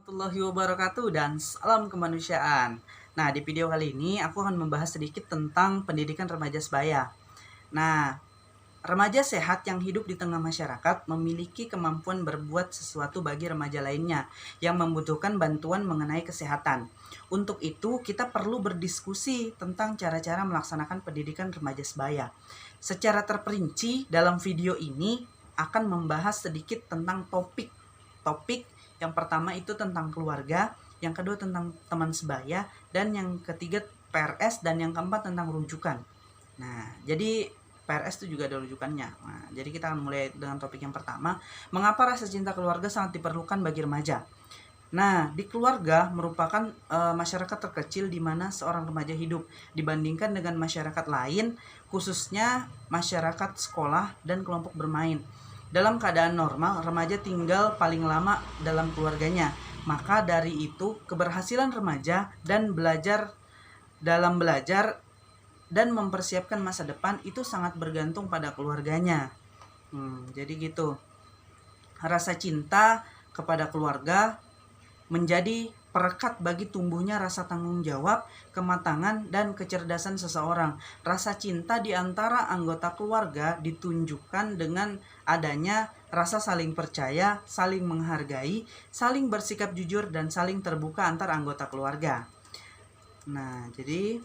Warahmatullahi wabarakatuh dan salam kemanusiaan. Nah, di video kali ini aku akan membahas sedikit tentang pendidikan remaja sebaya. Nah, remaja sehat yang hidup di tengah masyarakat memiliki kemampuan berbuat sesuatu bagi remaja lainnya yang membutuhkan bantuan mengenai kesehatan. Untuk itu, kita perlu berdiskusi tentang cara-cara melaksanakan pendidikan remaja sebaya. Secara terperinci, dalam video ini akan membahas sedikit tentang topik yang pertama itu tentang keluarga, yang kedua tentang teman sebaya, dan yang ketiga PRS, dan yang keempat tentang rujukan. Nah, jadi PRS itu juga ada rujukannya. Nah, jadi kita akan mulai dengan topik yang pertama, mengapa rasa cinta keluarga sangat diperlukan bagi remaja. Nah, di keluarga merupakan masyarakat terkecil di mana seorang remaja hidup dibandingkan dengan masyarakat lain, khususnya masyarakat sekolah dan kelompok bermain. Dalam keadaan normal, remaja tinggal paling lama dalam keluarganya. Maka dari itu, keberhasilan remaja dan belajar dan mempersiapkan masa depan itu sangat bergantung pada keluarganya. Jadi gitu. Rasa cinta kepada keluarga menjadi perekat bagi tumbuhnya rasa tanggung jawab, kematangan, dan kecerdasan seseorang. Rasa cinta di antara anggota keluarga ditunjukkan dengan adanya rasa saling percaya, saling menghargai, saling bersikap jujur, dan saling terbuka antar anggota keluarga. Nah, jadi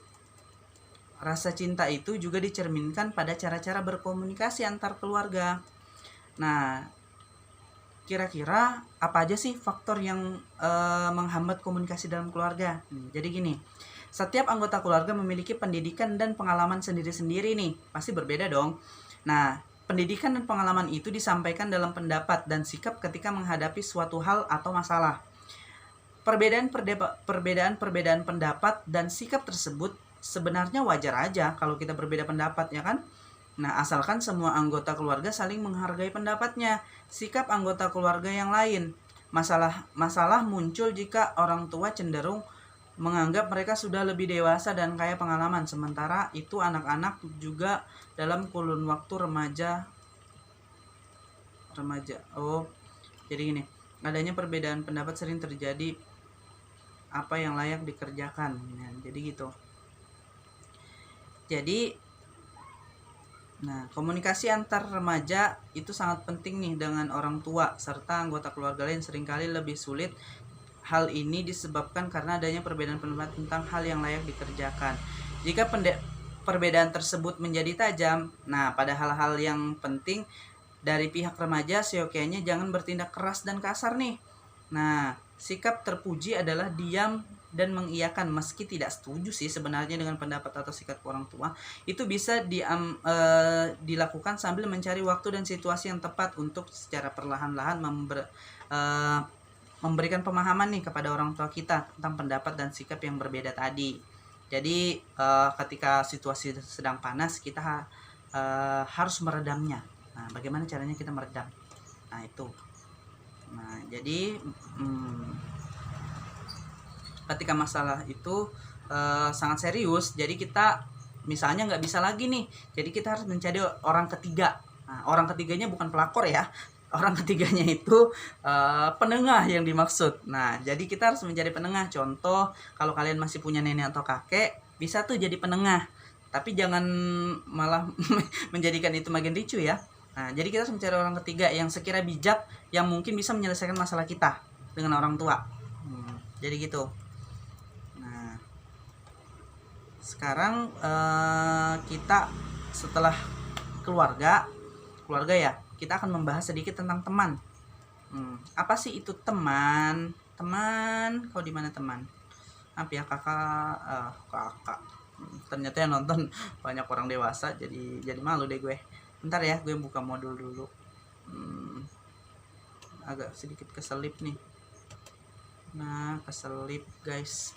rasa cinta itu juga dicerminkan pada cara-cara berkomunikasi antar keluarga. Nah, kira-kira apa aja sih faktor yang menghambat komunikasi dalam keluarga? Jadi gini, setiap anggota keluarga memiliki pendidikan dan pengalaman sendiri-sendiri nih, pasti berbeda dong. Nah, pendidikan dan pengalaman itu disampaikan dalam pendapat dan sikap ketika menghadapi suatu hal atau masalah. Perbedaan pendapat dan sikap tersebut sebenarnya wajar aja kalau kita berbeda pendapat, ya kan? Nah, asalkan semua anggota keluarga saling menghargai pendapatnya, sikap anggota keluarga yang lain. Masalah muncul jika orang tua cenderung menganggap mereka sudah lebih dewasa dan kaya pengalaman, sementara itu anak-anak juga dalam kurun waktu remaja. Jadi gini, adanya perbedaan pendapat sering terjadi apa yang layak dikerjakan. Nah, jadi gitu. Nah, komunikasi antar remaja itu sangat penting nih dengan orang tua serta anggota keluarga lain, seringkali lebih sulit. Hal ini disebabkan karena adanya perbedaan pendapat tentang hal yang layak dikerjakan. Jika perbedaan tersebut menjadi tajam, nah pada hal-hal yang penting dari pihak remaja seyogyanya jangan bertindak keras dan kasar nih. Nah, sikap terpuji adalah diam dan mengiyakan meski tidak setuju sih sebenarnya dengan pendapat atau sikap orang tua. Itu bisa dilakukan sambil mencari waktu dan situasi yang tepat untuk secara perlahan-lahan memberikan pemahaman nih kepada orang tua kita tentang pendapat dan sikap yang berbeda tadi. Jadi ketika situasi sedang panas, kita harus meredamnya. Nah, bagaimana caranya kita meredam? Nah, itu. Nah, jadi ketika masalah itu sangat serius, jadi kita misalnya nggak bisa lagi nih, jadi kita harus mencari orang ketiga. Nah, orang ketiganya bukan pelakor ya, orang ketiganya itu penengah yang dimaksud. Nah, jadi kita harus mencari penengah. Contoh, kalau kalian masih punya nenek atau kakek, bisa tuh jadi penengah, tapi jangan malah menjadikan itu makin ricu ya. Nah, jadi kita harus mencari orang ketiga yang sekira bijak, yang mungkin bisa menyelesaikan masalah kita dengan orang tua. Jadi gitu. Nah, sekarang kita setelah keluarga ya, kita akan membahas sedikit tentang teman. Apa sih itu teman? Kau di mana teman? Maaf ya kakak. Ternyata yang nonton banyak orang dewasa, jadi malu deh gue. Bentar ya, gue buka modul dulu. Agak sedikit keselip nih. Nah, keselip guys.